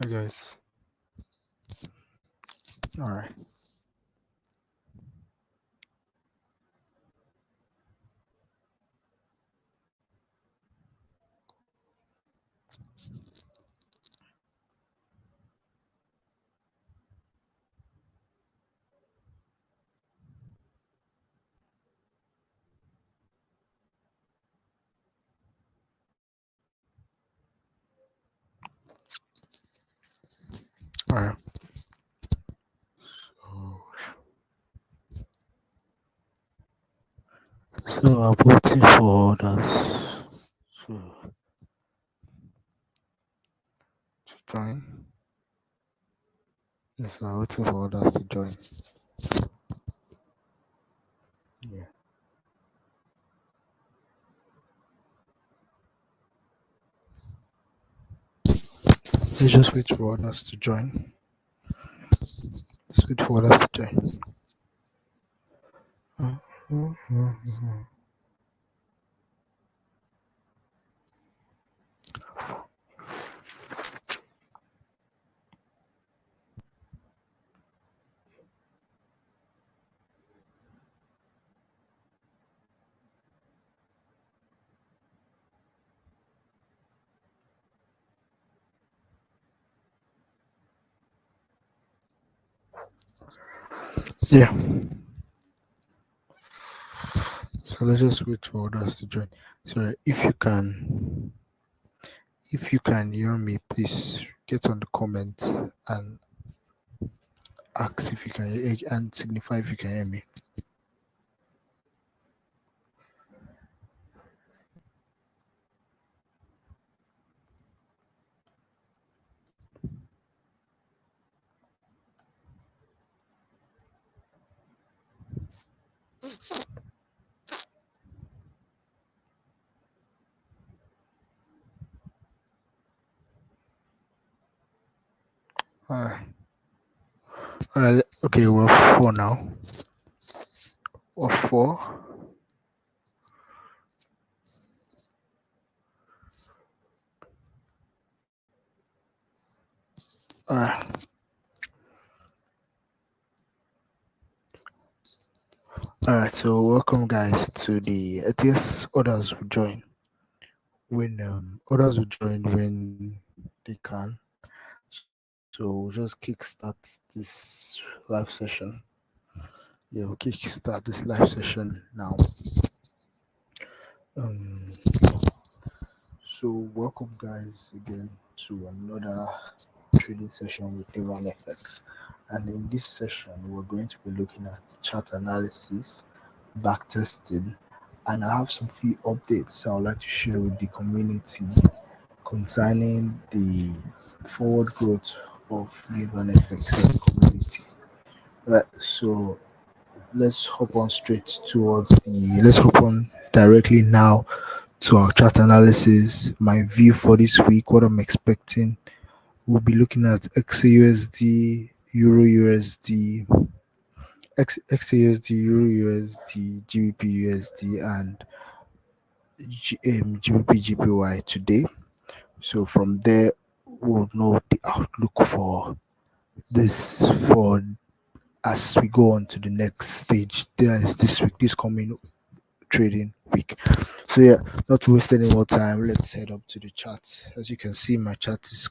guys. All right. All right. So I'm waiting for others to join. Yes, I'm waiting for others to join. Yeah. Let's just wait for others to join. Let's wait for others to join. Yeah. So let's just wait for others to join. So if you can hear me, please get on the comment and ask if you can and signify if you can hear me. All right. All right. Okay, we're four now. We're four. All right. All right. So welcome, guys, to the. I guess others will join when they can. So we'll just kickstart this live session. Yeah, we'll kickstart this live session now. Um. So welcome, guys, again to another trading session with Nivanfx. And in this session, we're going to be looking at chart analysis, backtesting, and I have some few updates I would like to share with the community concerning the forward growth of Nivanfx community. Right, so let's hop on directly now to our chart analysis, my view for this week, what I'm expecting. We'll be looking at XAUSD, Euro USD, XAUSD, Euro USD, GBP USD, and GBP GPY today. So from there, we'll know the outlook for this for as we go on to the next stage. There is this week, this coming trading week. So yeah, not to waste any more time, let's head up to the chart. As you can see, my chart is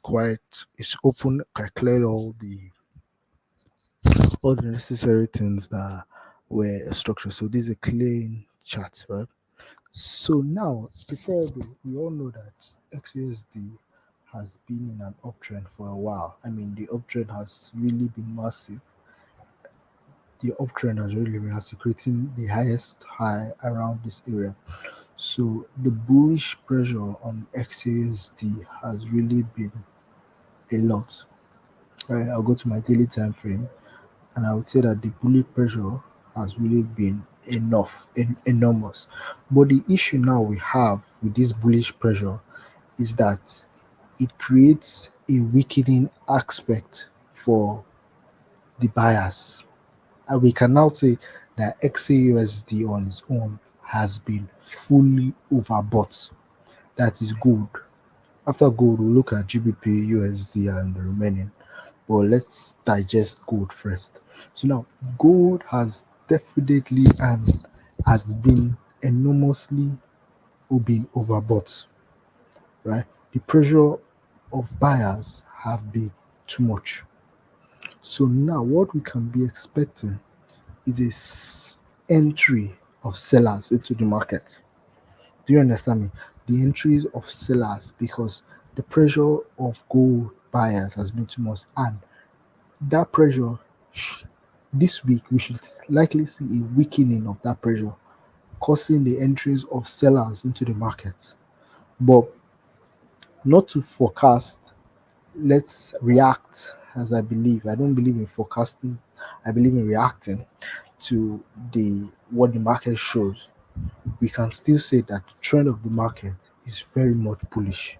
it's open. I cleared all the necessary things that were structured. So this is a clean chart, right? So now, preferably, we all know that XUSD has been in an uptrend for a while. I mean, the uptrend has really been massive. The uptrend has really been massive, creating the highest high around this area. So the bullish pressure on XUSD has really been a lot. Right, I'll go to my daily time frame and I would say that the bullish pressure has really been enormous. But the issue now we have with this bullish pressure is that it creates a weakening aspect for the buyers. And we can now say that XAUSD on its own has been fully overbought. That is good. After gold, we'll look at GBP, USD, and the remaining. But let's digest gold first. So now, gold has definitely and has been enormously been overbought, right? The pressure of buyers have been too much. So now, what we can be expecting is entry of sellers into the market. Do you understand me? The entries of sellers, because the pressure of gold buyers has been too much, and that pressure this week we should likely see a weakening of that pressure, causing the entries of sellers into the market. But not to forecast, let's react. As I believe, I don't believe in forecasting, I believe in reacting to the what the market shows. We can still say that the trend of the market is very much bullish.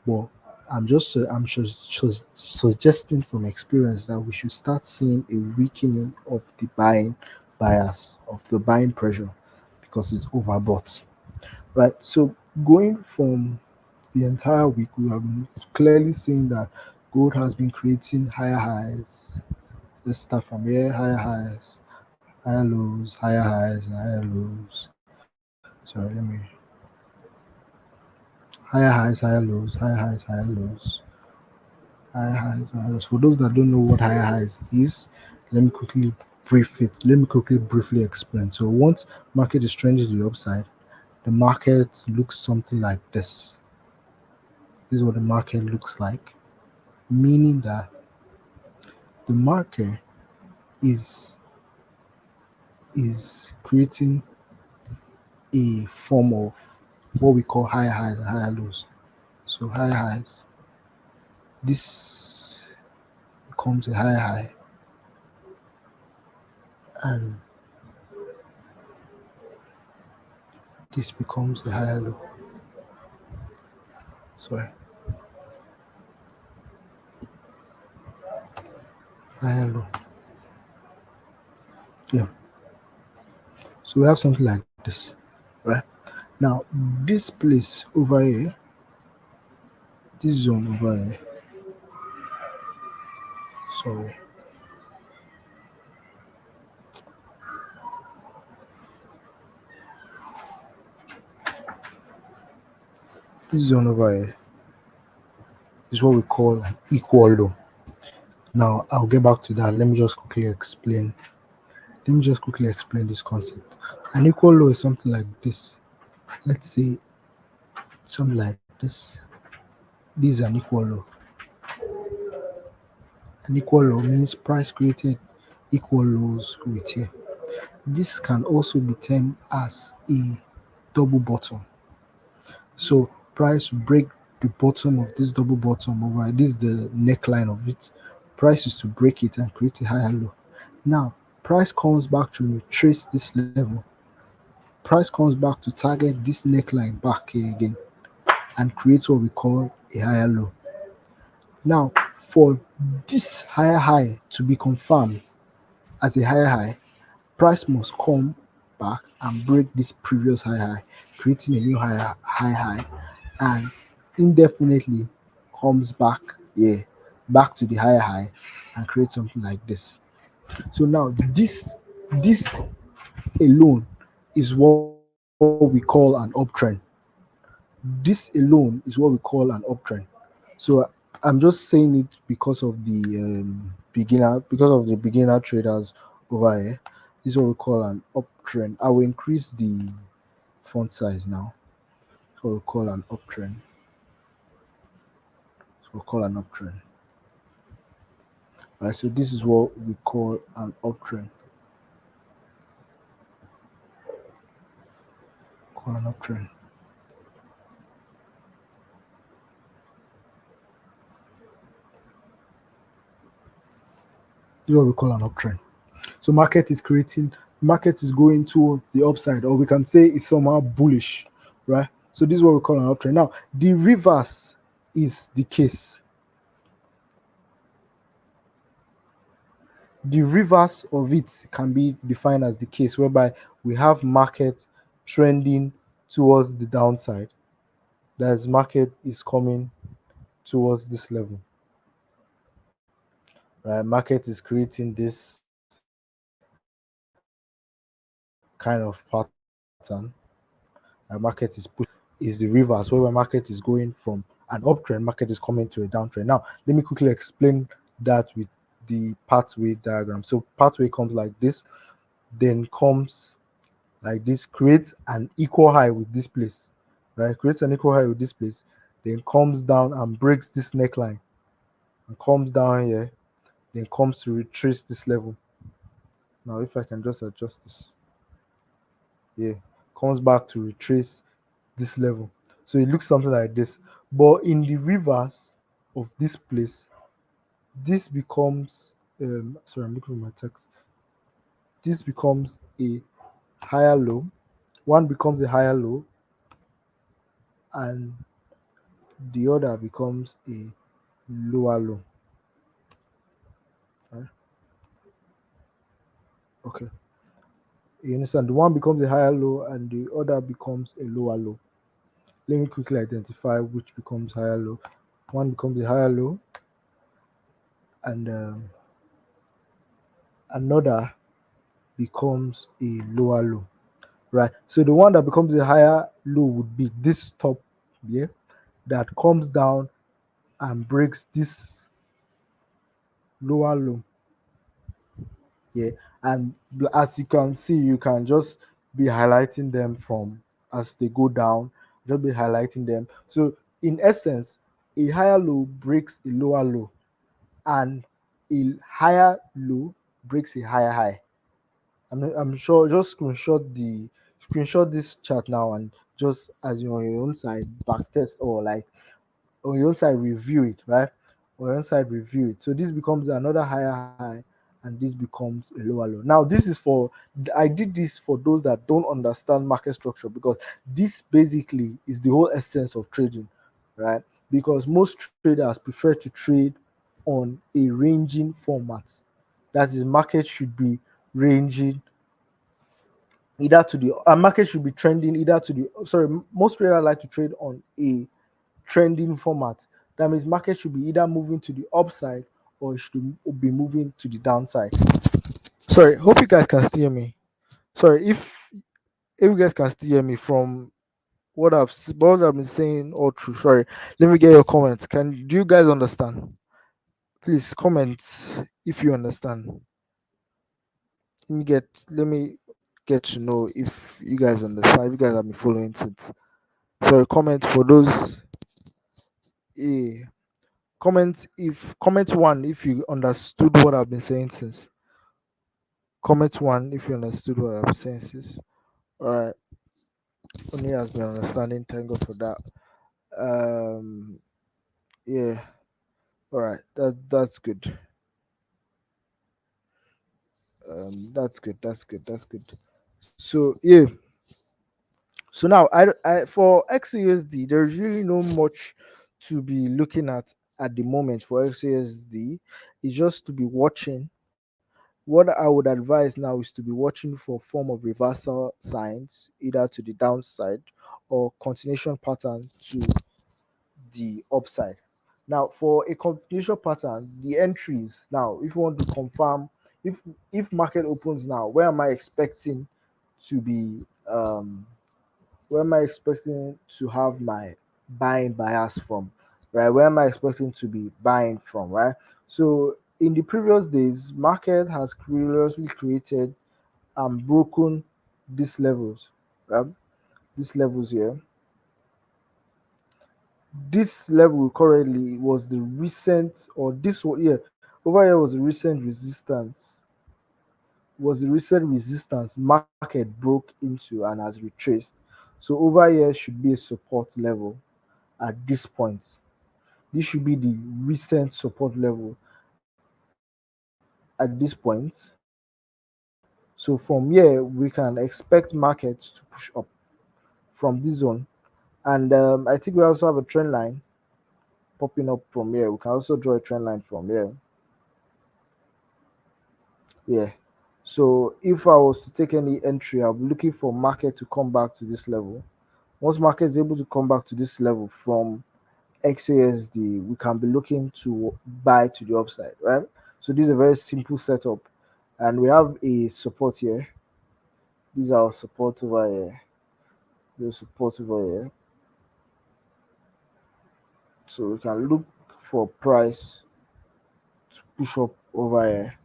But I'm just suggesting from experience that we should start seeing a weakening of the buying bias, of the buying pressure, because it's overbought, right? So going from the entire week, we have been clearly seeing that gold has been creating higher highs. Let's start from here: higher highs, higher lows, higher highs, and higher lows. Sorry, let me higher highs, higher lows, higher highs, higher lows, higher highs, higher lows. For those that don't know what higher highs is, let me quickly Let me quickly briefly explain. So once market is trending to the upside, the market looks something like this. This is what the market looks like, meaning that the market is creating a form of what we call higher highs and higher lows. So higher highs, this becomes a higher high, and this becomes a higher low. Sorry, higher low. Yeah. So we have something like this, right? Now this place over here, this zone over here. Sorry, this zone over here is what we call an equal low. Now I'll get back to that. Let me just quickly explain this concept. An equal low is something like this. Let's say something like this. This is an equal low. An equal low means price created equal lows with here. This can also be termed as a double bottom. So price break the bottom of this double bottom over. This is the neckline of it. Price is to break it and create a higher low. Now price comes back to retrace this level. Price comes back to target this neckline back here again and create what we call a higher low. Now, for this higher high to be confirmed as a higher high, price must come back and break this previous high, creating a new high, and indefinitely comes back here, back to the high, and create something like this. So now this alone is what we call an uptrend. This alone is what we call an uptrend. So I'm just saying it because of the beginner traders over here. This is what we call an uptrend. I will increase the font size now. So we'll call an uptrend. So we'll call an uptrend. Right. So this is what we call an uptrend. Call an uptrend. This is what we call an uptrend. So market is going towards the upside, or we can say it's somehow bullish, right? So this is what we call an uptrend. Now the reverse is the case. The reverse of it can be defined as the case whereby we have market trending towards the downside, that is market is coming towards this level. Right, market is creating this kind of pattern. Market is push is the reverse, where market is going from an uptrend, market is coming to a downtrend. Now, let me quickly explain that with the pathway diagram. So pathway comes like this, then comes like this, creates an equal high with this place, right? Creates an equal high with this place, then comes down and breaks this neckline and comes down here, then comes to retrace this level. Now, if I can just adjust this, yeah, comes back to retrace this level. So it looks something like this. But in the reverse of this place, this becomes sorry, I'm looking for my text. This becomes a higher low. One becomes a higher low, and the other becomes a lower low. Right? Okay. You understand? The one becomes a higher low and the other becomes a lower low. Let me quickly identify which becomes higher low. One becomes a higher low, and another becomes a lower low. Right. So the one that becomes a higher low would be this top here that comes down and breaks this lower low. Yeah. And as you can see, you can just be highlighting them from as they go down, just be highlighting them. So in essence, a higher low breaks a lower low, and a higher low breaks a higher high. I'm sure, just screenshot this chart now, and just as you're on your own side back test, or like on your own side review it, right? On your own side review it. So this becomes another higher high, and this becomes a lower low. Now this is for, I did this for those that don't understand market structure, because this basically is the whole essence of trading, right? Because most traders prefer to trade on a ranging format. That is, market should be ranging either to the market should be trending either to the, sorry, most traders like to trade on a trending format. That means market should be either moving to the upside or it should be moving to the downside. Sorry, hope you guys can still hear me. Sorry, if you guys can still hear me from what I've been saying all through. Sorry, let me get your comments. Do you guys understand? Please comment if you understand. Let me get to know if you guys understand. If you guys have been following it. Sorry, comment for those. Yeah. Comment one if you understood what I've been saying since. Comment one if you understood what I've been saying since. Alright. Only has been understanding. Thank God for that. Um yeah. Alright. That's good. That's good. That's good. That's good. So yeah. So now I for XUSD there's really no much to be looking at the moment for XUSD. It's just to be watching. What I would advise now is to be watching for form of reversal signs, either to the downside or continuation pattern to the upside. Now, for a continuation pattern, the entries now, if you want to confirm, if if market opens now, where am I expecting to be? Where am I expecting to have my buying bias from? Right? Where am I expecting to be buying from? Right? So in the previous days, market has curiously created and broken these levels, right? These levels here. This level currently was the recent, or this one here over here was the recent resistance. Was the recent resistance market broke into and has retraced. So over here should be a support level at this point. This should be the recent support level at this point. So from here we can expect markets to push up from this zone. And I think we also have a trend line popping up from here. We can also draw a trend line from here. Yeah. So if I was to take any entry, I'll be looking for market to come back to this level. Once market is able to come back to this level from XASD, we can be looking to buy to the upside, right? So this is a very simple setup, and we have a support here. These are our support over here. The support over here. So we can look for price to push up over here,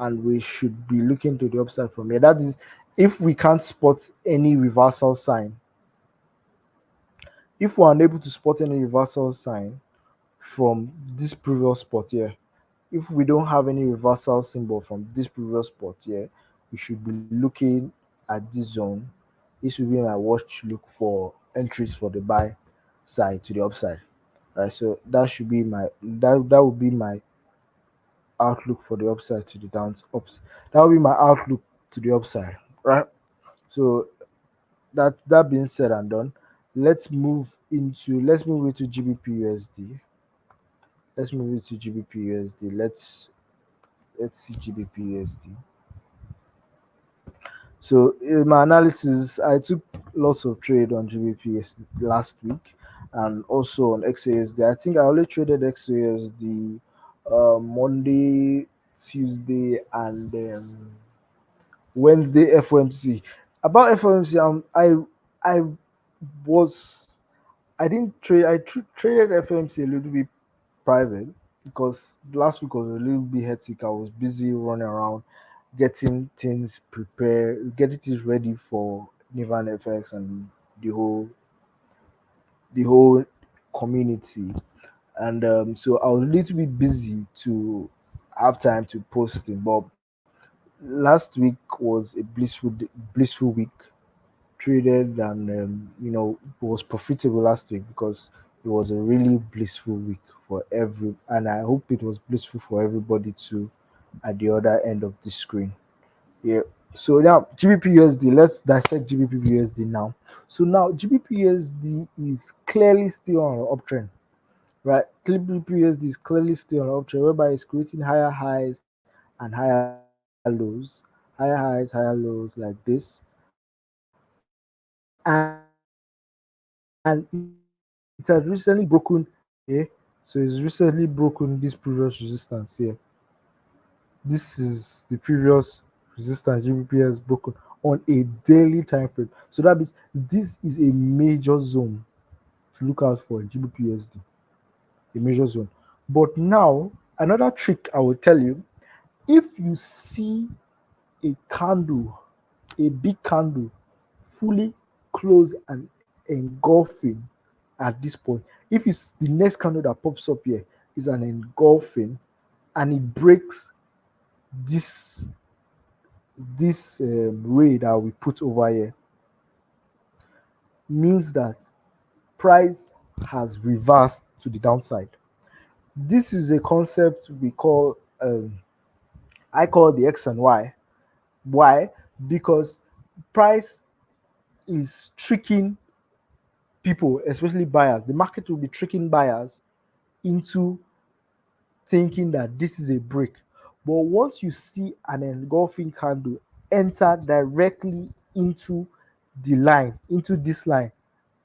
and we should be looking to the upside from here. That is, if we can't spot any reversal sign. If we're unable to spot any reversal sign from this previous spot here, if we don't have any reversal symbol from this previous spot here, we should be looking at this zone. This will be my watch look for entries for the buy side to the upside. Right, so that should be my that would be my outlook for the upside to the downs ups. That will be my outlook to the upside. Right. So that being said and done, let's move into GBP USD. Let's move into GBP USD. Let's see GBP USD. So in my analysis, I took lots of trade on GBP last week and also on XASD. I think I only traded XASD Monday, Tuesday, and Wednesday FOMC. About FOMC, I was I didn't trade. Traded FOMC a little bit private because last week was a little bit hectic. I was busy running around, getting things prepared, getting things ready for Nivanfx and the whole the whole community. And so I was a little bit busy to have time to post it. But last week was a blissful week. Traded and was profitable last week because it was a really blissful week for and I hope it was blissful for everybody too at the other end of the screen. Yeah. So now GBP USD, let's dissect GBP USD now. So now GBP USD is clearly still on an uptrend, right? GBP USD is clearly still on an uptrend, whereby it's creating higher highs and higher lows, higher highs, higher lows like this. And it has recently broken here. So it's recently broken this previous resistance here. This is the previous resistance GBP has broken on a daily time frame. So that means this is a major zone to look out for in GBP USD, a major zone. But now, another trick I will tell you, if you see a candle, a big candle, fully close and engulfing at this point, if it's the next candle that pops up here is an engulfing and it breaks this ray that we put over here, means that price has reversed to the downside. This is a concept we call I call the X and Y. Why? Because price is tricking people, especially buyers. The market will be tricking buyers into thinking that this is a break. But once you see an engulfing candle enter directly into the line, into this line,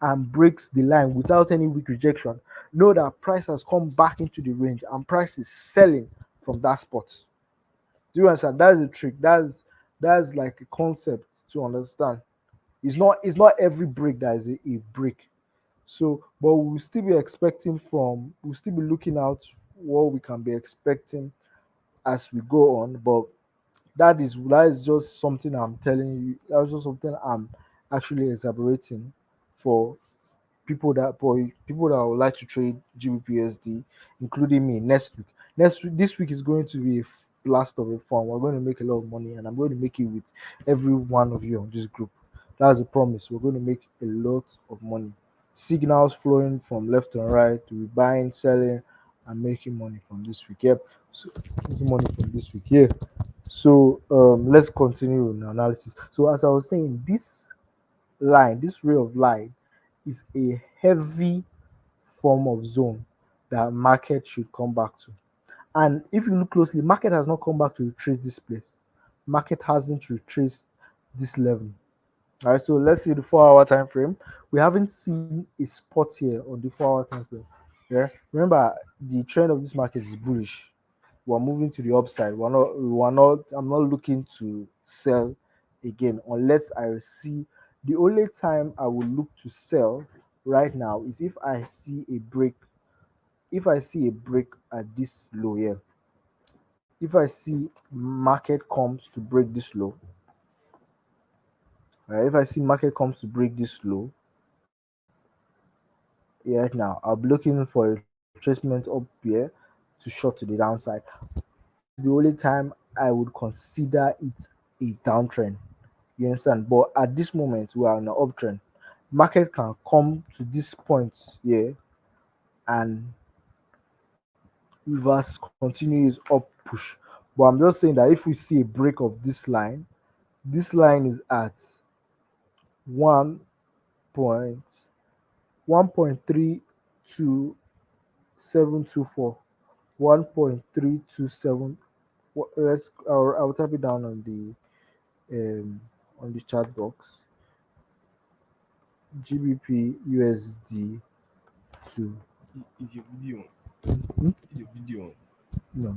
and breaks the line without any weak rejection, know that price has come back into the range and price is selling from that spot. Do you understand? That is a trick. That's like a concept to understand. It's not every break that is a break. So, but we'll still be looking out what we can be expecting as we go on. But that is just something I'm telling you. That's just something I'm actually exaggerating for people that would like to trade GBPSD, including me next week. This week is going to be a blast of a fun. We're going to make a lot of money, and I'm going to make it with every one of you on this group. That's a promise. We're going to make a lot of money. Signals flowing from left and right to be buying, selling, and making money from this week. Yep. So making money from this week. Yeah. So let's continue with the analysis. So as I was saying, this ray of light is a heavy form of zone that market should come back to. And if you look closely, market has not come back to retrace this place. Market hasn't retraced this level. All right, so let's see the 4 hour time frame. We haven't seen a spot here on the 4 hour time frame. Yeah, remember the trend of this market is bullish. We're moving to the upside. I'm not looking to sell again unless I see. The only time I will look to sell right now is if I see a break. If I see a break at this low here, if I see market comes to break this low, right? If I see market comes to break this low, yeah, right now I'll be looking for a retracement up here to short to the downside. That is the only time I would consider it a downtrend. You understand? But at this moment, we are on an uptrend. Market can come to this point here and reverse, continue its up push. But I'm just saying that if we see a break of this line is at 1.1.32724. 1.327. I'll type it down on the chat box. GBP USD to Is your video on? hmm? Is your video on? No.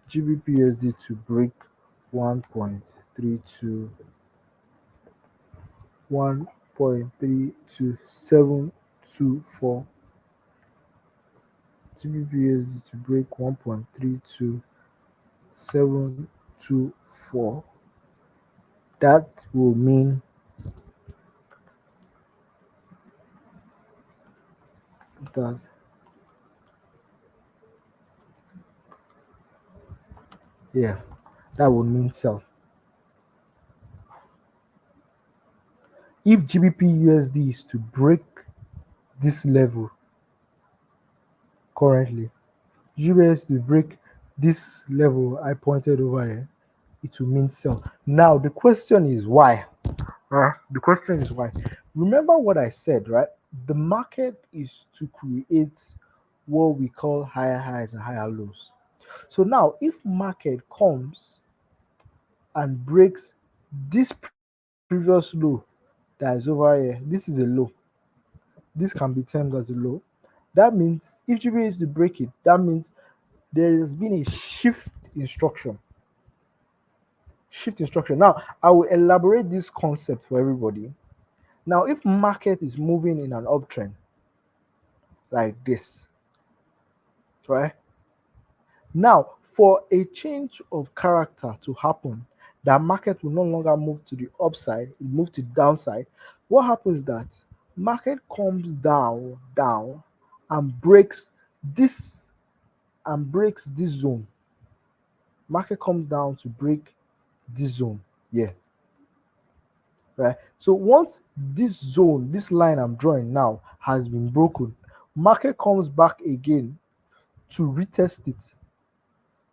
GBP USD to break 1.32 1.32724. GBP USD to break 1.32724. That will mean that, yeah, that would mean sell. If GBP USD is to break this level currently, GBP is to break this level I pointed over here, it will mean sell. Now the question is why? The question is why. Remember what I said, right? The market is to create what we call higher highs and higher lows. So now, if market comes and breaks this previous low that is over here, this is a low. This can be termed as a low. That means if GB is to break it, that means there has been a shift in structure. Now, I will elaborate this concept for everybody. Now, if market is moving in an uptrend like this, right? Now, for a change of character to happen, that market will no longer move to the upside, it move to the downside. What happens that market comes down and this breaks this zone. Market comes down to break this zone. Yeah. Right. So once this zone, this line I'm drawing now has been broken, market comes back again to retest it.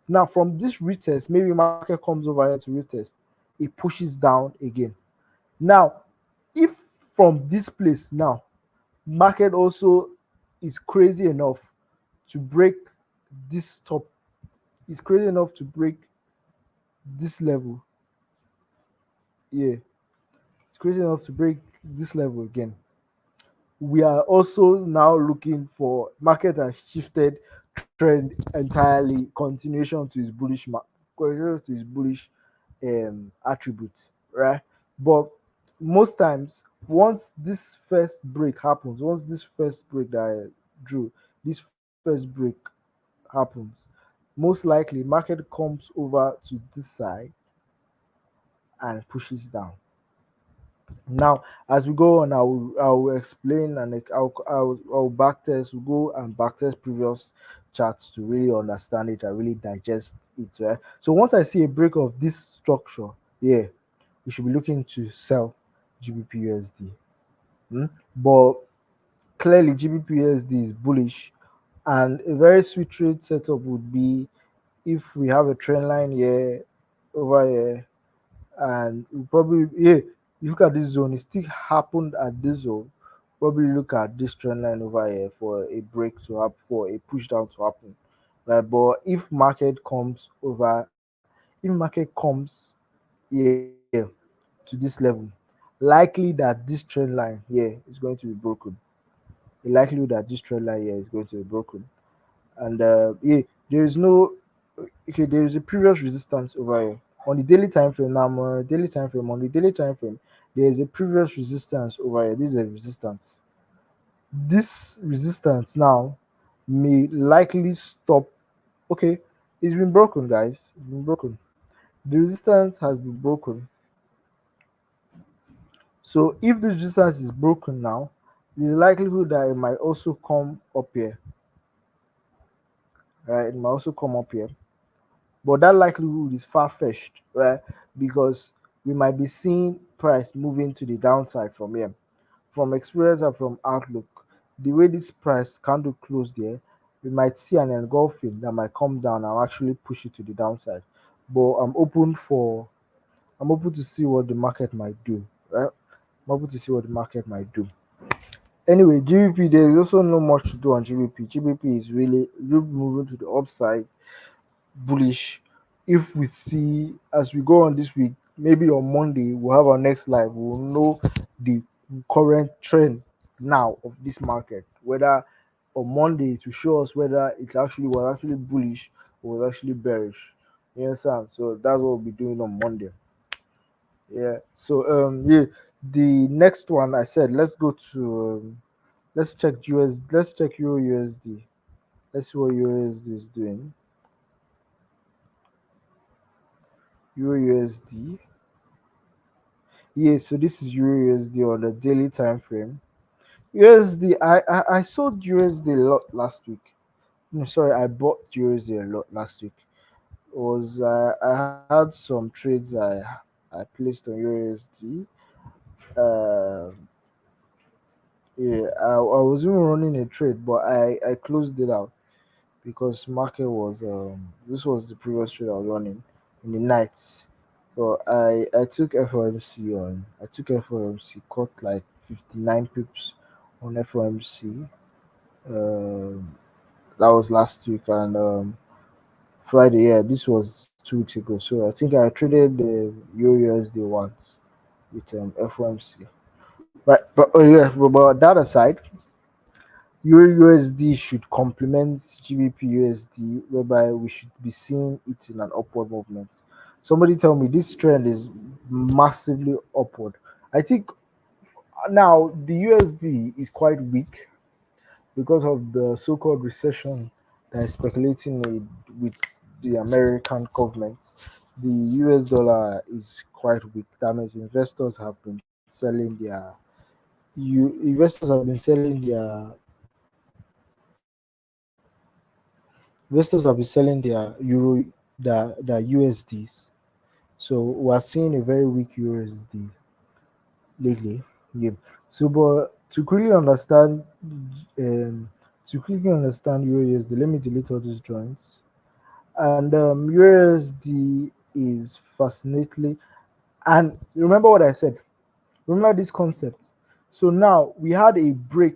Now, from this retest, maybe market comes over here to retest, it pushes down again. Now, if from this place now, market also is crazy enough to break this top, is crazy enough to break this level. Yeah, it's crazy enough to break this level again. We are also now looking for market has shifted trend entirely, continuation to his bullish attributes, right? But most times, once this first break happens, once this first break that I drew, this first break happens, most likely market comes over to this side and pushes down. Now, as we go on, I will explain and I'll backtest. We'll go and backtest previous charts to really understand it and really digest it. Right. So once I see a break of this structure, yeah, we should be looking to sell GBP USD. But clearly, GBP USD is bullish, and a very sweet trade setup would be if we have a trend line here over here and we probably, yeah, you look at this zone, it still happened at this zone. Probably look at this trend line over here for a break to happen, for a push down to happen. Right. But if market comes over, if market comes here to this level likely that this trend line here is going to be broken. The likelihood that this trend line here is going to be broken. And yeah, there is no okay, there is a previous resistance over here on the daily time frame. Now I'm on a daily time frame. On the daily time frame, there is a previous resistance over here. This is a resistance. This resistance now may likely stop. Okay, it's been broken, guys. It's been broken. The resistance has been broken. So if the resistance is broken now, there's a likelihood that it might also come up here. Right? It might also come up here. But that likelihood is far fetched, right? Because we might be seeing price moving to the downside from here. From experience and from outlook, the way this price candle closed there, we might see an engulfing that might come down and actually push it to the downside. But I'm open to see what the market might do. Right? I'm open to see what the market might do. Anyway, GBP, there is also not much to do on GBP. GBP is really moving to the upside, bullish. If we see as we go on this week, maybe on Monday we'll have our next live. We'll know the current trend now of this market. Whether on Monday to show us whether it actually was actually bullish or was actually bearish. You understand? So that's what we'll be doing on Monday. Yeah. So yeah, the next one I said let's go to let's check US. Let's check Euro USD. Let's see what Euro USD is doing. Euro USD. Yeah, so this is Euro USD on the daily time frame. USD, I sold USD a lot last week. No, sorry, I bought USD a lot last week. It was I had some trades I placed on USD. Uh, yeah, I was even running a trade, but I closed it out because market was this was the previous trade I was running in the nights. So I took FOMC on I took FOMC caught like 59 pips on FOMC. Um, that was last week and Friday. Yeah, this was 2 weeks ago. So I think I traded the Euro USD once with FOMC. Right, but oh yeah, but that aside, Euro USD should complement GBP USD, whereby we should be seeing it in an upward movement. Somebody tell me this trend is massively upward. I think now the USD is quite weak because of the so-called recession that is speculating with the American government. The US dollar is quite weak. That means investors have been selling their euro their USDs. So we're seeing a very weak USD lately. Yeah. So but to quickly understand Euro USD, let me delete all these joints. And Euro USD is fascinatingly and remember what I said. Remember this concept. So now we had a break.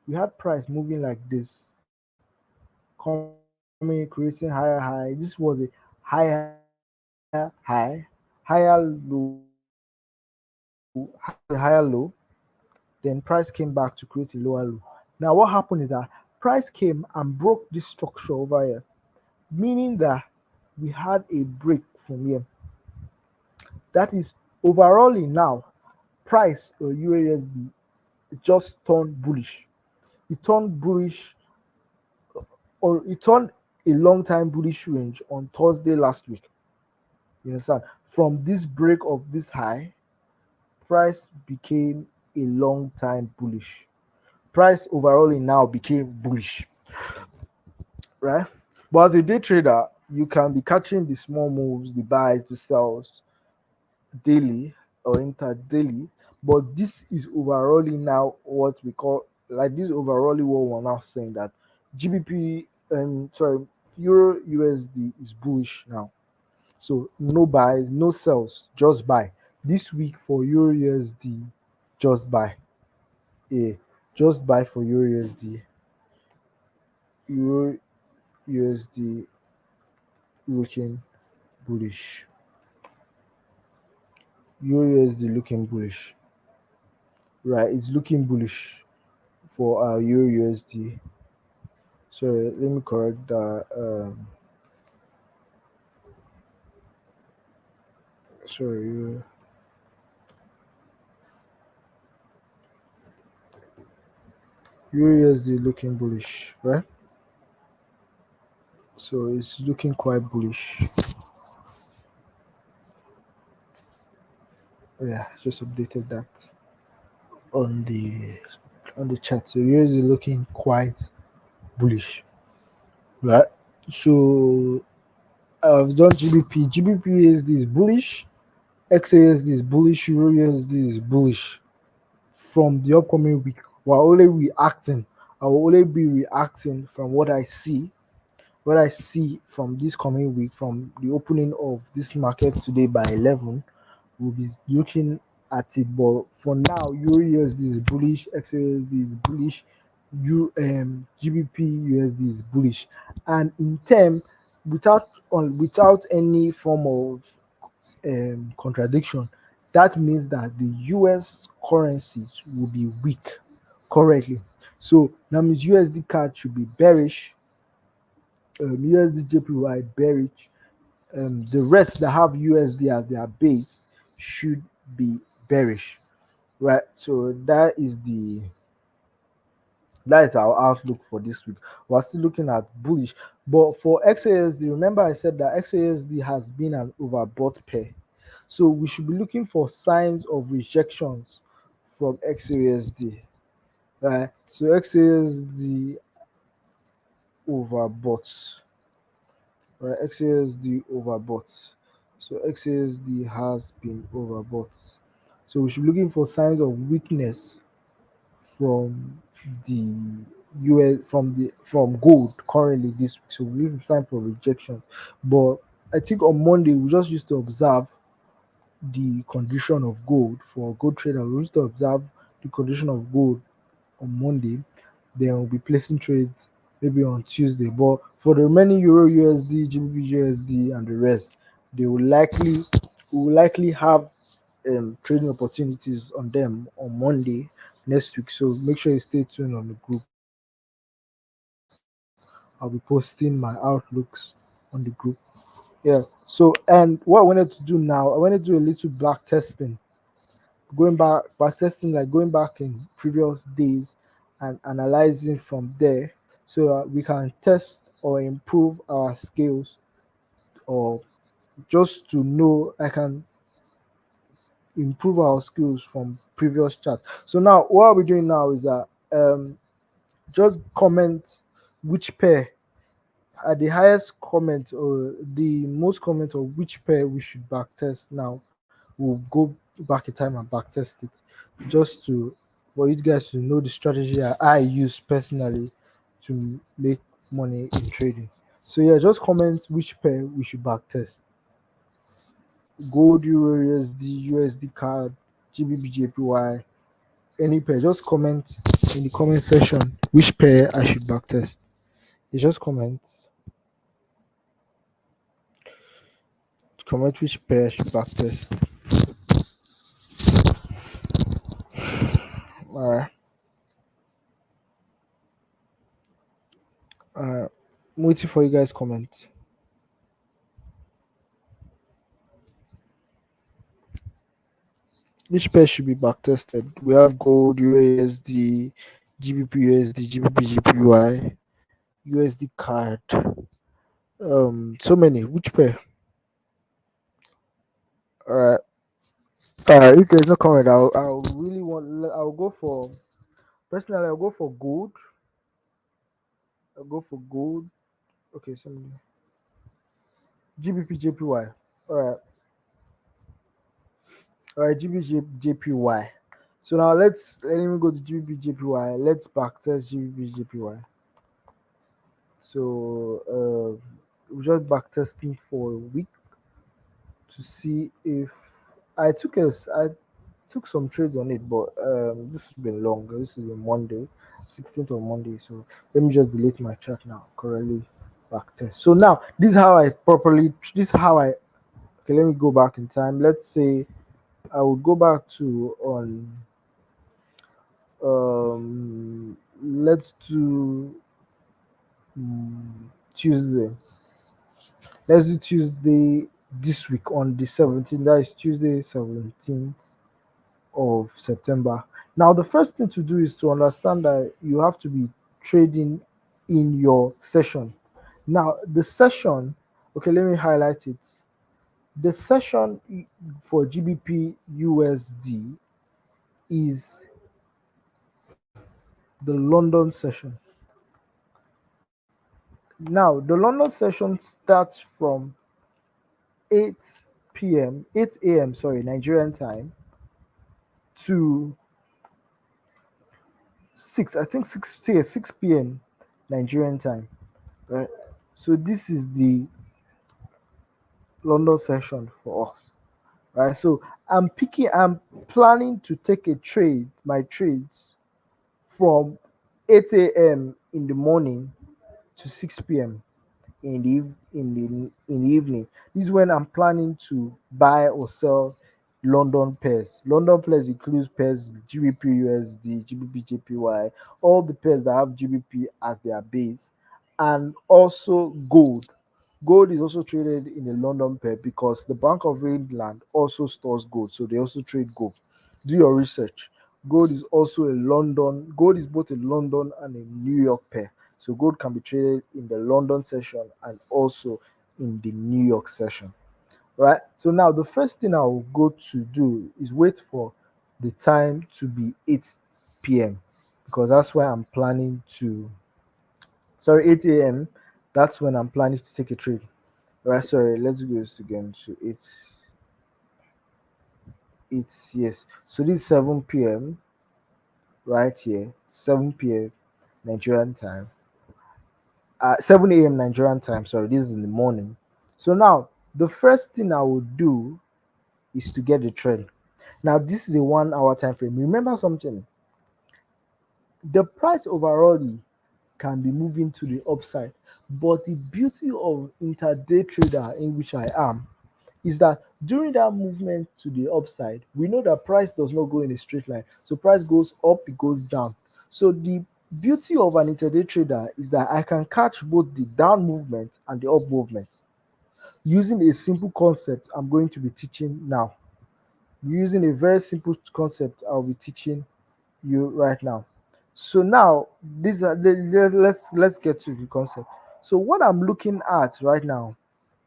We had price moving like this, coming, creating higher high. This was a higher high, higher low. Then price came back to create a lower low. Now what happened is that price came and broke this structure over here, meaning that we had a break from here. That is overall now price or UASD just turned bullish. It turned bullish or it turned a long time bullish range on Thursday last week. You understand? From this break of this high, price became a long time bullish. Price overall now became bullish, right? But as a day trader, you can be catching the small moves, the buys, the sells daily or inter-daily. But this is overall now what we call like this overall what we're now saying that GBP sorry Euro USD is bullish now. So no buys, no sells, just buy. This week for Euro USD, just buy. Yeah, just buy for Euro USD. Euro USD looking bullish. Euro USD looking bullish, right? It's looking bullish for Euro USD. Sorry, let me correct that. Sorry, Euro USD looking bullish, right? So it's looking quite bullish. Yeah, just updated that on the chat. So Euro USD looking quite bullish, right? So I've done GBP. GBP USD is bullish. XASD is bullish. Euro USD is bullish. From the upcoming week, we're only reacting. I will only be reacting from what I see from this coming week, from the opening of this market today by 11. We'll be looking at it. But for now, Euro USD is bullish, XAUSD is bullish, GBP USD is bullish, and in term, without any form of contradiction, that means that the US currencies will be weak currently. So that means USD card should be bearish, USD JPY bearish. The rest that have USD as their base should be bearish, right? So that is our outlook for this week. We're still looking at bullish, but for XASD, remember I said that XASD has been an overbought pair, so we should be looking for signs of rejections from XASD, right? So XASD overbought, right? XASD overbought. So XASD has been overbought. So we should be looking for signs of weakness from the from gold currently this week. So we have time for rejection. But I think on Monday we just used to observe the condition of gold for gold trader. We used to observe the condition of gold on Monday. Then we'll be placing trades maybe on Tuesday. But for the remaining Euro USD, GBP USD, and the rest, they will likely have trading opportunities on them on Monday next week. So make sure you stay tuned on the group. I'll be posting my outlooks on the group. Yeah. So and what I wanted to do now, I wanted to do a little back testing. Back testing, like going back in previous days and analyzing from there so that we can test or improve our skills, or just to know I can improve our skills from previous chats. So now what we're doing now is that just comment which pair at the highest comment or the most comment of which pair we should back test. Now we'll go back in time and back test it, just to for you guys to know the strategy I use personally to make money in trading. So yeah, just comment which pair we should back test: gold, euro USD, USD card, GBP JPY, any pair. Just comment in the comment section which pair I should back test. You just comment which pair I should back test. Alright. I'm waiting for you guys comment. Which pair should be back tested? We have gold, USD, GBP USD, GBP GPY, USD card. So many. Which pair? Alright. Alright. If there's no comment, I'll really want. I'll go for. Personally, I'll go for gold. I'll go for gold. Okay, so GBP JPY. Alright. Alright, GBP JPY. So now let me go to GBP JPY. Let's backtest GBP JPY. So we're just backtesting for a week to see if I took some trades on it, but this has been long. This is been Monday, 16th of Monday. So let me just delete my chart now. Currently backtest. So now this is how I properly. This is how I. Okay, let me go back in time. Let's say I would go back to on let's do Tuesday. Let's do Tuesday this week on the 17th. That is Tuesday 17th of September. Now, the first thing to do is to understand that you have to be trading in your session. Now, the session, okay, let me highlight it. The session for GBP USD is the London session. Now, the London session starts from 8 a.m., sorry, Nigerian time to 6, I think 6 p.m. Nigerian time, right? So this is the London session for us, right? So I'm planning to take my trades from 8 a.m. in the morning to 6 p.m. In the evening. This is when I'm planning to buy or sell London pairs. London pairs includes pairs GBP USD, GBP JPY, all the pairs that have GBP as their base, and also gold. Gold is also traded in the London pair because the Bank of England also stores gold, so they also trade gold. Do your research. Gold is both a London and a New York pair. So gold can be traded in the London session and also in the New York session. Right? So now the first thing I will go to do is wait for the time to be 8 p.m. because that's why I'm planning to, sorry, 8 a.m. That's when I'm planning to take a trade. Right, sorry, let's go again to 8, yes. So this is 7 p.m. right here, 7 p.m. Nigerian time. 7 a.m. Nigerian time. Sorry, this is in the morning. So now the first thing I would do is to get the trend. Now this is a 1 hour time frame. Remember something. The price overall can be moving to the upside, but the beauty of intraday trader in which I am is that during that movement to the upside, we know that price does not go in a straight line. So price goes up, it goes down. So the beauty of an intraday trader is that I can catch both the down movement and the up movement using a simple concept I'm going to be teaching now. Using a very simple concept I'll be teaching you right now. So now these are let's get to the concept. So what I'm looking at right now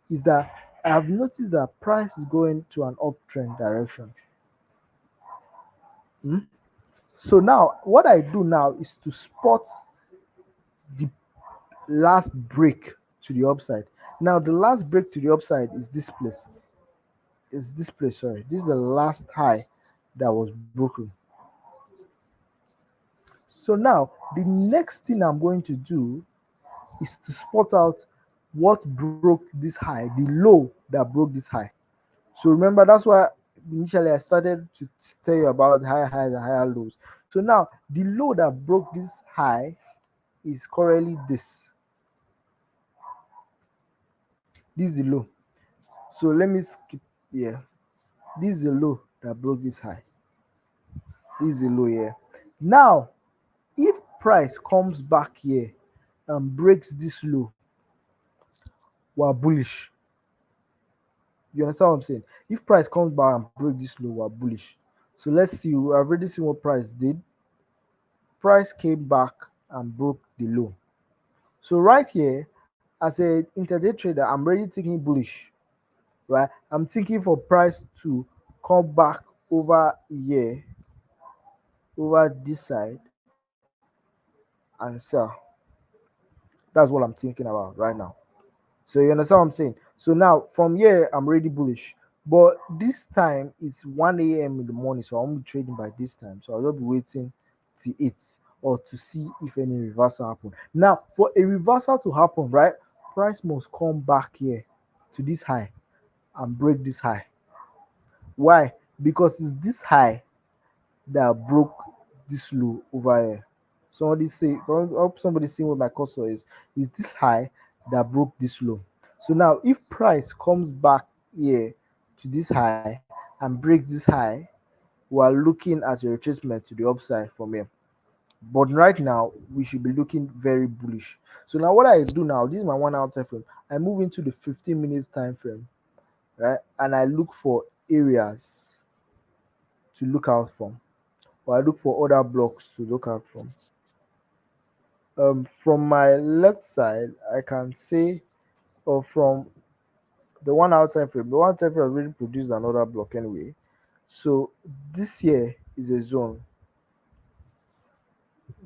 is that I have noticed that price is going to an uptrend direction. Hmm? So now what I do now is to spot the last break to the upside. Now the last break to the upside is this place. Is this place, sorry. This is the last high that was broken. So now the next thing I'm going to do is to spot out what broke this high, the low that broke this high. So remember, that's why initially I started to tell you about higher highs and higher lows. So now the low that broke this high is currently this. This is the low. So let me skip here. This is the low that broke this high. This is the low here. Now, if price comes back here and breaks this low, we're bullish. You understand what I'm saying? If price comes back and break this low, we're bullish. So let's see. I've already seen what price did. Price came back and broke the low. So right here, as a intraday trader, I'm already thinking bullish, right? I'm thinking for price to come back over here, over this side, and sell. That's what I'm thinking about right now. So you understand what I'm saying? So now from here, I'm already bullish. But this time it's 1 a.m. in the morning, so I won't be trading by this time. So I'll just be waiting till 8 or to see if any reversal happen. Now, for a reversal to happen, right, price must come back here to this high and break this high. Why? Because it's this high that broke this low over here. Somebody see what my cursor is this high that broke this low. So now if price comes back here to this high and breaks this high, we are looking at a retracement to the upside from here. But right now, we should be looking very bullish. So now what I do now, this is my 1 hour time frame. I move into the 15 minutes time frame, right? And I look for areas to look out from, or I look for other blocks to look out from. From my left side, I can say, or from the 1 hour time frame, the 1 time frame already produced another block anyway. So this here is a zone.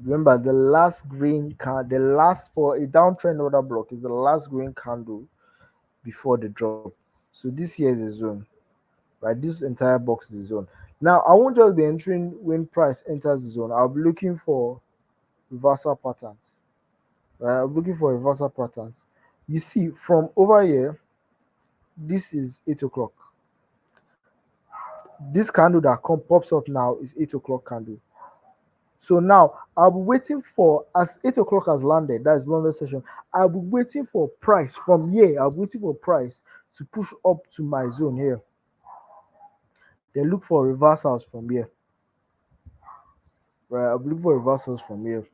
Remember, the last green can the last for a downtrend order block is the last green candle before the drop. So this here is a zone, right? This entire box is a zone. Now I won't just be entering when price enters the zone. I'll be looking for reversal patterns, right? I'm looking for reversal patterns. You see, from over here, this is 8 o'clock. This candle that pops up now is 8 o'clock candle. So now I'll be waiting for, as 8 o'clock has landed, that is London session. I'll be waiting for price from here. I'll be waiting for price to push up to my zone here. Then look for reversals from here. Right, I'll be looking for reversals from here.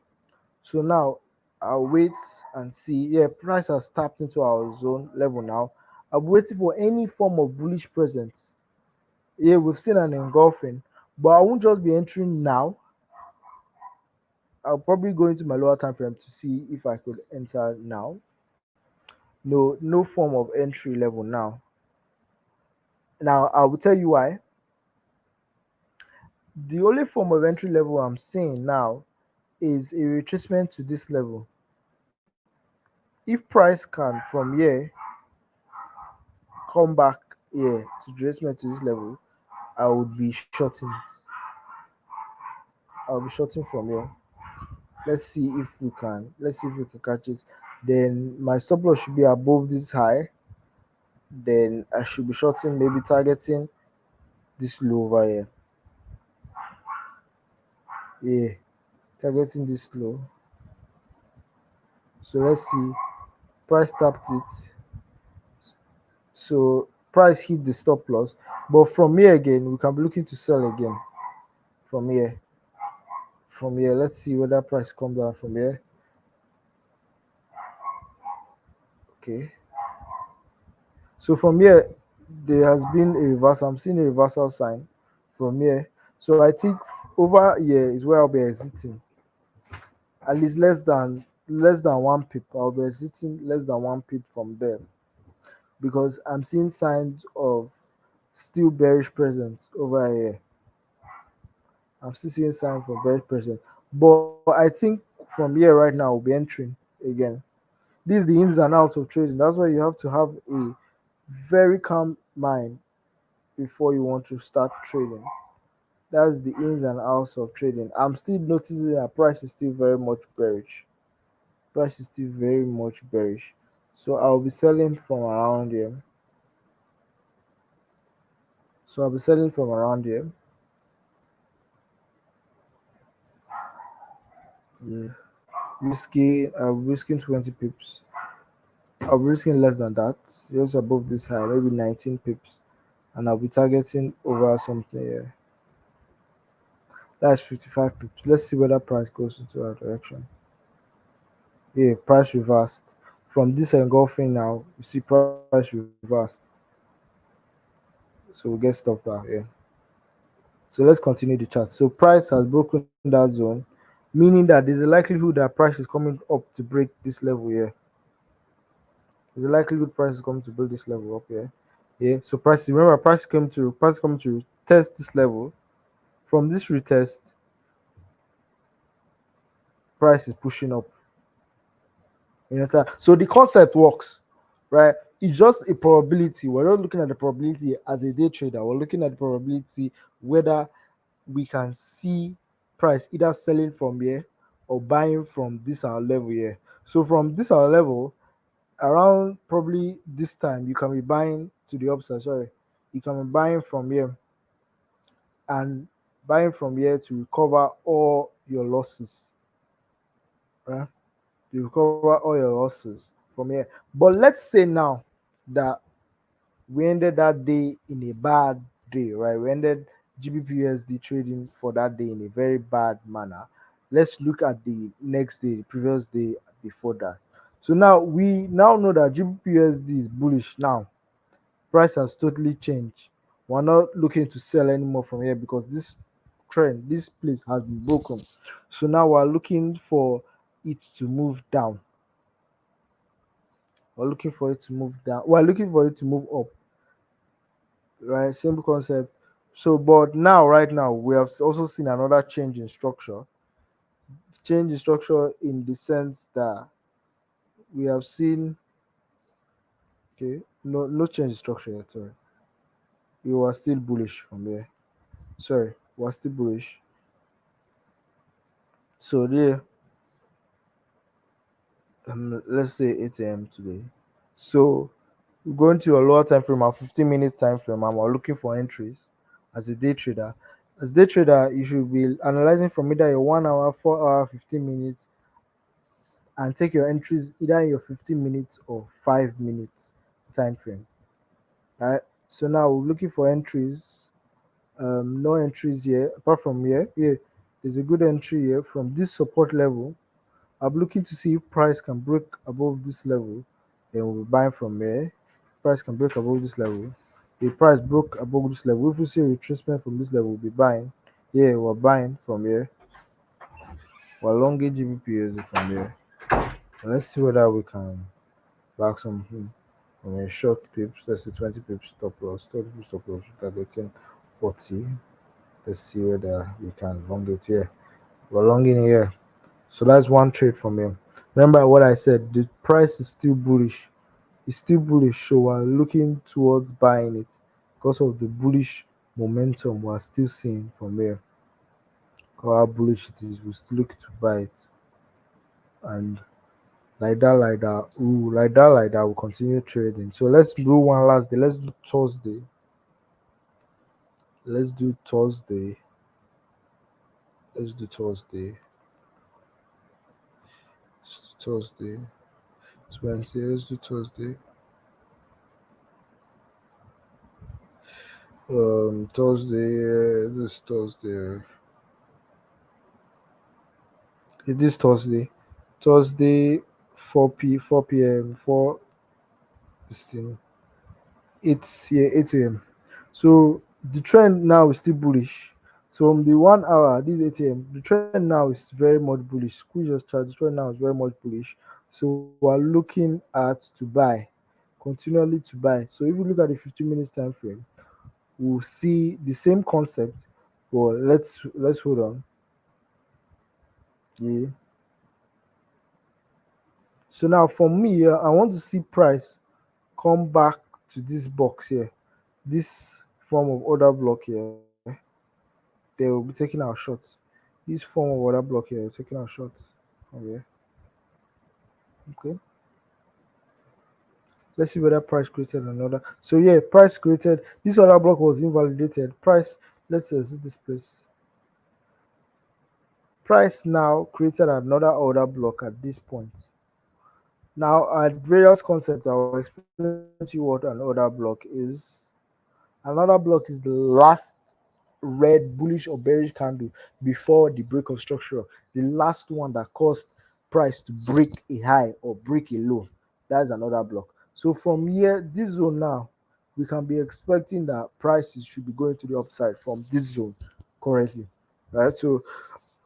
So now I'll wait and see. Yeah, price has tapped into our zone level now. I'll be waiting for any form of bullish presence. Yeah, we've seen an engulfing, but I won't just be entering now. I'll probably go into my lower time frame to see if I could enter now. No form of entry level now. Now I will tell you why. The only form of entry level I'm seeing now is a retracement to this level. If price can from here come back here to retracement to this level, I would be shorting. I'll be shorting from here. Let's see if we can. Let's see if we can catch it. Then my stop loss should be above this high. Then I should be shorting, maybe targeting this low over here. Yeah, targeting this low. So let's see. Price tapped it. So price hit the stop loss. But from here again, we can be looking to sell again. From here. From here. Let's see whether price comes down from here. Okay. So from here, there has been a reversal. I'm seeing a reversal sign from here. So I think over here is where I'll be exiting. At least less than 1 pip. I'll be exiting less than 1 pip from there, because I'm seeing signs of still bearish presence over here. I'm still seeing signs for bearish presence. But I think from here right now we'll be entering again. This is the ins and outs of trading. That's why you have to have a very calm mind before you want to start trading. That's the ins and outs of trading. I'm still noticing that price is still very much bearish. Price is still very much bearish. So I'll be selling from around here. So I'll be selling from around here. Yeah. Risking 20 pips. I'll be risking less than that. Just above this high, maybe 19 pips. And I'll be targeting over something here. That's 55 pips. Let's see whether price goes into our direction. Yeah, price reversed. From this engulfing now, you see price reversed. So we'll get stopped out here. So let's continue the chart. So price has broken that zone, meaning that there's a likelihood that price is coming up to break this level here. There's a likelihood price is coming to break this level up here. Yeah. So price, remember, price coming to test this level. From this retest, price is pushing up. You understand? So the concept works, right? It's just a probability. We're not looking at the probability as a day trader. We're looking at the probability whether we can see price either selling from here or buying from this our level here. So from this our level, around probably this time, you can be buying to the upside. Sorry, you can be buying from here and buying from here to recover all your losses, right? You recover all your losses from here. But let's say now that we ended that day in a bad day, right? We ended GBPUSD trading for that day in a very bad manner. Let's look at the next day, the previous day before that. So now we now know that GBPUSD is bullish now. Price has totally changed. We're not looking to sell anymore from here because this trend, this place has been broken. So now we're looking for it to move down. We're looking for it to move down. We're looking for it to move up, right? Simple concept. So, but now, right now, we have also seen another change in structure. Change in structure in the sense that we have seen, okay, no change in structure yet. Sorry, we were still bullish from here. Sorry, we're still bullish. So there, let's say 8 a.m. today. So we're going to a lower time frame, a 15 minutes time frame, and we're looking for entries as a day trader. As day trader, you should be analyzing from either your 1 hour, 4 hour, 15 minutes, and take your entries either in your 15 minutes or 5 minutes time frame. Right. So now we're looking for entries. No entries here apart from here. Here, there's a good entry here from this support level. I'm looking to see if price can break above this level, then we'll be buying from here. Price can break above this level. If price broke above this level, if we see retracement from this level, we'll be buying. Yeah, we're buying from here. We're longing GBP from here. And let's see whether we can back some from a short pips. Let's say 20 pips stop loss, 30 pips stop loss, targeting 40. Let's see whether we can long it here. We're longing here. So that's one trade from here. Remember what I said, the price is still bullish. It's still bullish, so we're looking towards buying it because of the bullish momentum we're still seeing from here. How bullish it is, we still look to buy it. And like that, we'll continue trading. So let's do one last day. Let's do Thursday. Let's do Thursday. Let's do Thursday. Thursday. It's Wednesday. Let's do Thursday. Thursday. This Thursday. This Thursday. Thursday, 4 p.m. 4 this thing. It's yeah, 8 a.m. So the trend now is still bullish. So from the 1 hour, this 8 a.m., the trend now is very much bullish. Squeeze your chart, the trend now is very much bullish. So we're looking at to buy, continually to buy. So if you look at the 15 minutes time frame, we'll see the same concept. But let's hold on. Yeah. So now for me, I want to see price come back to this box here, this form of order block here. They will be taking our shots. This form of order block here, taking our shots. Okay. Okay. Let's see whether price created another. So yeah, price created. This order block was invalidated. Price. Let's see this place. Price now created another order block at this point. Now at various concepts, I will explain to you what an order block is. Another block is the last red bullish or bearish candle before the break of structure, the last one that caused price to break a high or break a low. That's another block. So from here, this zone now, we can be expecting that prices should be going to the upside from this zone currently, right? So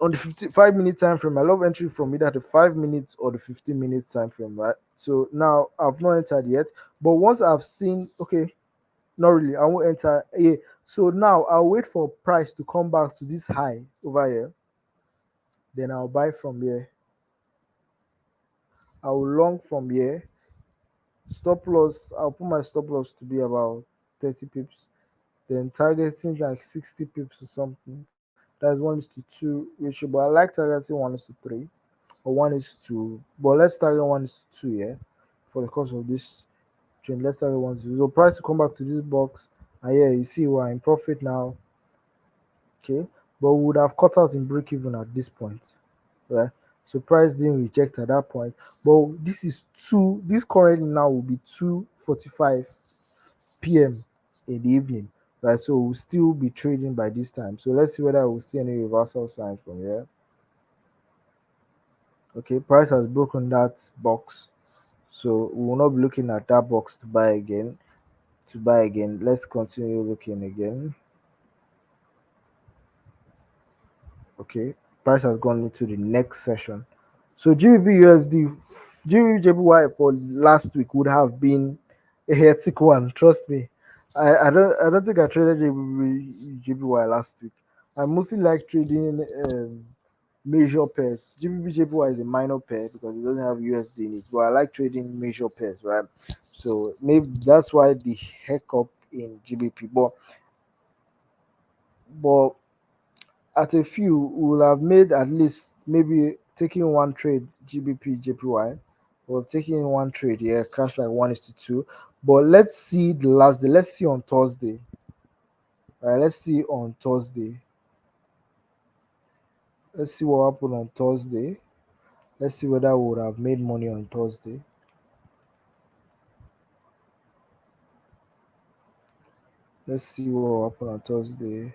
on the 55-minute time frame, I love entry from either the 5 minutes or the 15 minutes time frame, right? So now I've not entered yet, but once I've seen, okay, not really. I won't enter. Yeah. So now I'll wait for price to come back to this high over here. Then I'll buy from here. I'll long from here. Stop loss. I'll put my stop loss to be about 30 pips. Then targeting like 60 pips or something. That's 1:2 ratio. But I like targeting 1:3 or 1:2. But let's target 1:2 here for the course of this trend. Let's target 1:2. So price to come back to this box. And yeah, you see we're in profit now. Okay, but we would have cut out in break even at this point, right? So price didn't reject at that point, but this is this currently now will be 2:45 p.m. in the evening. right? So we'll still be trading by this time. So let's see whether we'll see any reversal signs from here. Okay, price has broken that box, so we will not be looking at that box to buy again. Let's continue looking again. Okay, price has gone into the next session. So GBP USD, GBP JPY for last week would have been a hectic one. Trust me. I don't think I traded GBP JPY last week. I mostly like trading major pairs. GBP JPY is a minor pair because it doesn't have USD in it, but I like trading major pairs, right? So maybe that's why the heck up in GBP. But at a few, we will have made at least maybe taking one trade GBP JPY. We've taken one trade here, cash like 1:2. But let's see the last day. Let's see on Thursday. All right, let's see on Thursday. Let's see what happened on Thursday. Let's see whether we would have made money on Thursday. Let's see what happened on Thursday.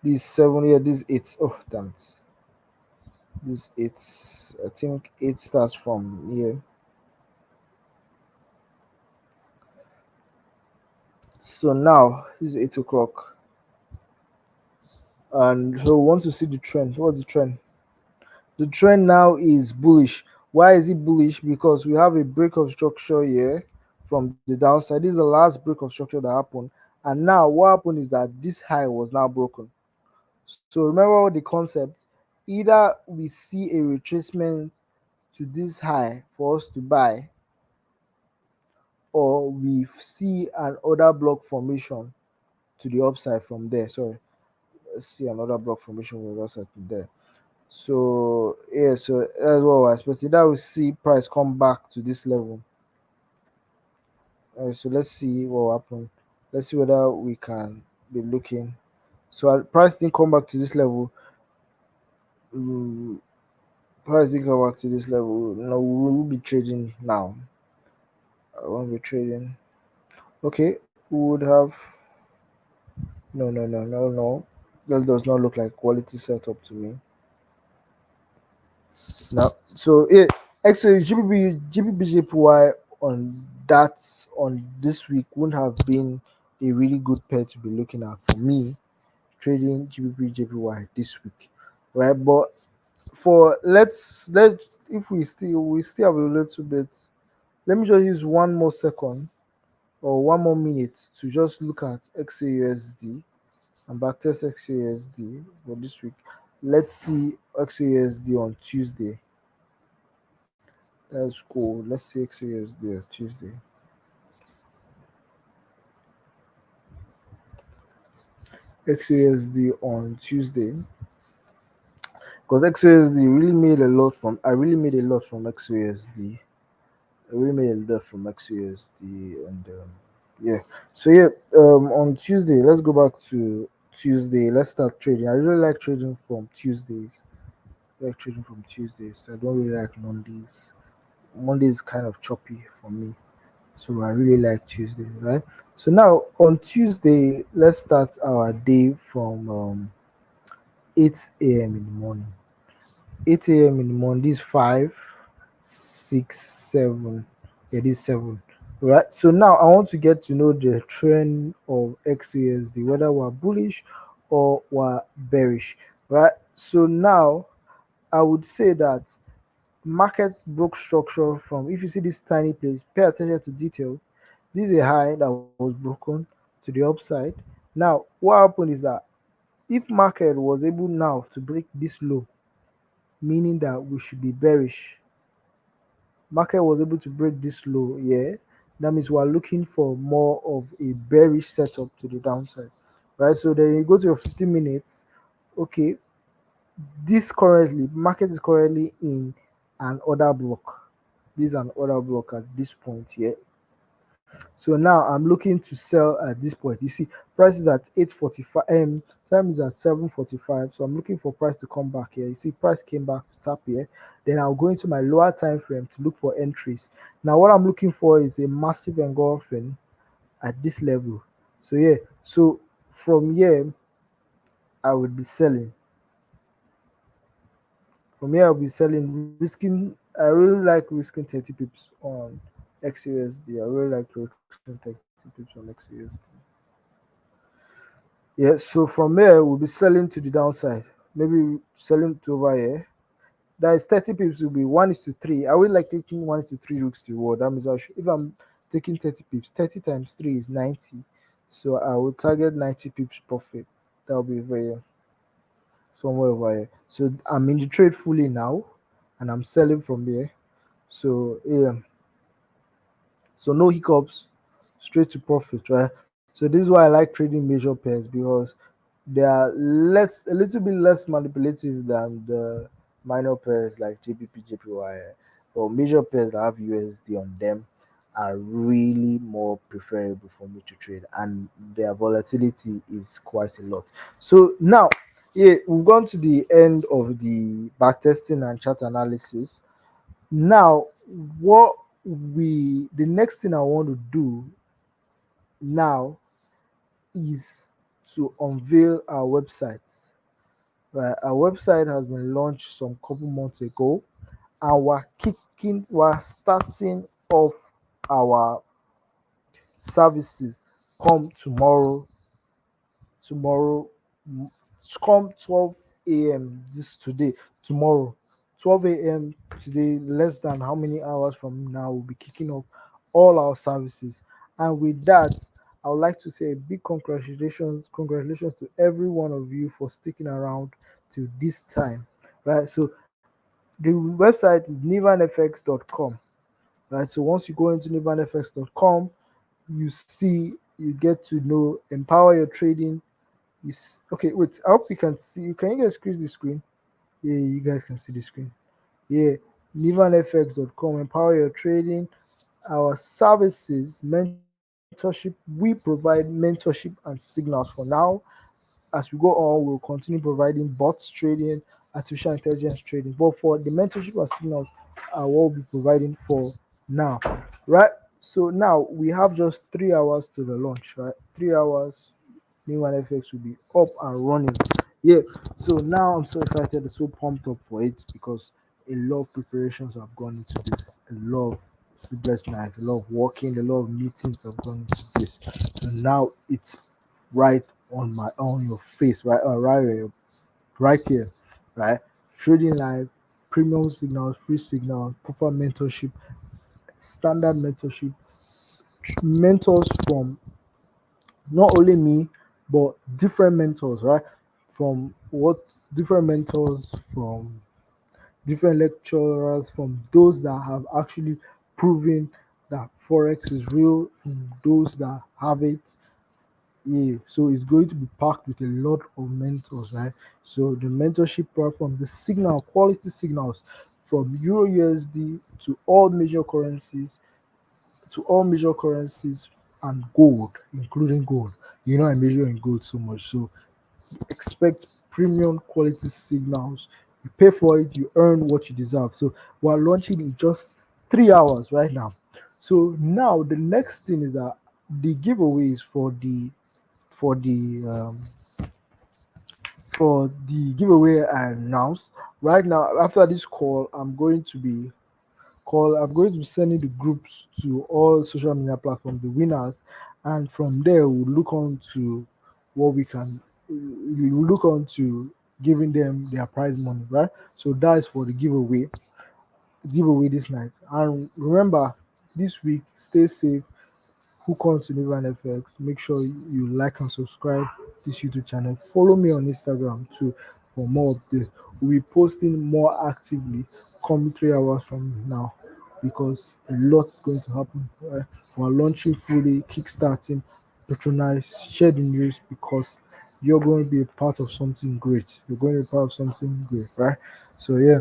This 7, yeah, this 8. Oh, damn it. This 8. I think 8 starts from here. So now, this is 8 o'clock. And so we want to see the trend. What's the trend? The trend now is bullish. Why is it bullish? Because we have a break of structure here from the downside. This is the last break of structure that happened. And now what happened is that this high was now broken. So remember the concept. Either we see a retracement to this high for us to buy, or we see an order block formation to the upside from there. Sorry, let's see another block formation from the upside from there. So yeah, so that's what we're expecting. That we see price come back to this level. So let's see what will happen. Let's see whether we can be looking. So price didn't come back to this level. Mm, Price didn't come back to this level. No, we will be trading now. I won't be trading. Okay, we would have. No. That does not look like quality setup to me. Now, so yeah, actually GBP on that on this week wouldn't have been a really good pair to be looking at for me trading GBP this week, right? But for let if we still have a little bit. Let me just use one more second or one more minute to just look at XAUSD and backtest XAUSD for this week. Let's see XAUSD on Tuesday. That's cool. Let's see XAUSD on Tuesday. XAUSD on Tuesday. Because XAUSD really made a lot from I really made a lot from XAUSD. I really made a lot from XAUSD and yeah. So yeah, on Tuesday, let's go back to Tuesday. Let's start trading. I really like trading from Tuesdays. I like trading from Tuesdays. I don't really like Mondays. Mondays is kind of choppy for me. So I really like Tuesday, right? So now on Tuesday, let's start our day from 8 a.m. in the morning. 8 a.m. in the morning. This is 5, 6, 7. Yeah, this is 7. Right. So now I want to get to know the trend of XUSD, whether we're bullish or we're bearish. Right. So now I would say that market broke structure from, if you see this tiny place, pay attention to detail. This is a high that was broken to the upside. Now what happened is that if market was able now to break this low, meaning that we should be bearish, market was able to break this low, yeah, that means we're looking for more of a bearish setup to the downside, right? So then you go to your 15 minutes. Okay, this currently market is currently in an order block. This is an order block at this point here. So now I'm looking to sell at this point. You see, price is at 8:45. Time is at 7:45. So I'm looking for price to come back here. You see, price came back to tap here. Then I'll go into my lower time frame to look for entries. Now, what I'm looking for is a massive engulfing at this level. So yeah, so from here I would be selling. From here I'll be selling, risking. I really like risking 30 pips on XUSD. I really like risking 30 pips on XUSD. Yeah, so from here we'll be selling to the downside. Maybe selling to over here. That is 30 pips will be 1:3. I will like taking 1:3 risks to reward. That means if I'm taking 30 pips, 30 times 3 is 90. So I will target 90 pips profit. That'll be very somewhere over here. So I'm in the trade fully now and I'm selling from here. So yeah, so no hiccups, straight to profit, right? So this is why I like trading major pairs because they are a little bit less manipulative than the minor pairs like JPP, JPY. But major pairs that have USD on them are really more preferable for me to trade, and their volatility is quite a lot. So now, yeah, we've gone to the end of the backtesting and chart analysis. Now, what the next thing I want to do now is to unveil our website. Right, our website has been launched some couple months ago, and we're starting off our services come tomorrow, mm, come 12 a.m. this today, tomorrow, 12 a.m. today, less than how many hours from now, we'll be kicking off all our services. And with that, I would like to say a big congratulations to every one of you for sticking around till this time. Right. So the website is nivanfx.com. Right. So once you go into nivanfx.com, you get to know empower your trading. Okay, wait. I hope you can see. Can you guys screen the screen? Yeah, you guys can see the screen. Yeah, nivanfx.com. Empower your trading. Our services, mentorship. We provide mentorship and signals for now. As we go on, we'll continue providing bots trading, artificial intelligence trading. But for the mentorship and signals, what we'll be providing for now, right? So now we have just 3 hours to the launch, right? 3 hours, Nivanfx will be up and running. Yeah. So now I'm so excited, so pumped up for it because a lot of preparations have gone into this. A lot of sleepless nights, a lot of working, a lot of meetings have gone into this. So now it's right on your face, right, right here, right? Trading live, premium signals, free signals, proper mentorship, standard mentorship, mentors from not only me but different mentors, right? From what different mentors from different lecturers, from those that have actually proven that forex is real, from those that have it. Yeah, so it's going to be packed with a lot of mentors, right? So the mentorship platform, the signal, quality signals from Euro USD to all major currencies and gold, including gold. You know, I major in gold so much. So expect premium quality signals. You pay for it, you earn what you deserve. So we're launching in just 3 hours right now. So now the next thing is that the giveaways for the um, giveaway I announced right now. After this call, I'm going to be sending the groups to all social media platforms, the winners, and from there we'll look on to what we'll look on to giving them their prize money, right? So that is for the giveaway this night. And remember, this week, stay safe, hook on to Nivan FX. Make sure you like and subscribe this YouTube channel. Follow me on Instagram too for more updates. We'll be posting more actively coming 3 hours from now because a lot is going to happen. We're launching fully, kickstarting, patronize, share the news because you're going to be a part of something great. You're going to be part of something great, right? So yeah,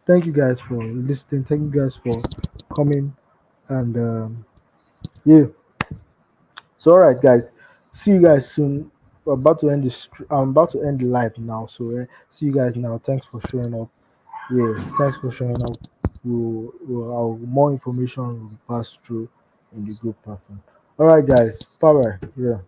thank you guys for listening. Thank you guys for coming and yeah. So all right, guys. See you guys soon. I'm about to end the live now. So see you guys now. Thanks for showing up. Yeah, thanks for showing up. More information will be passed through in the group platform. All right, guys. Bye bye. Yeah.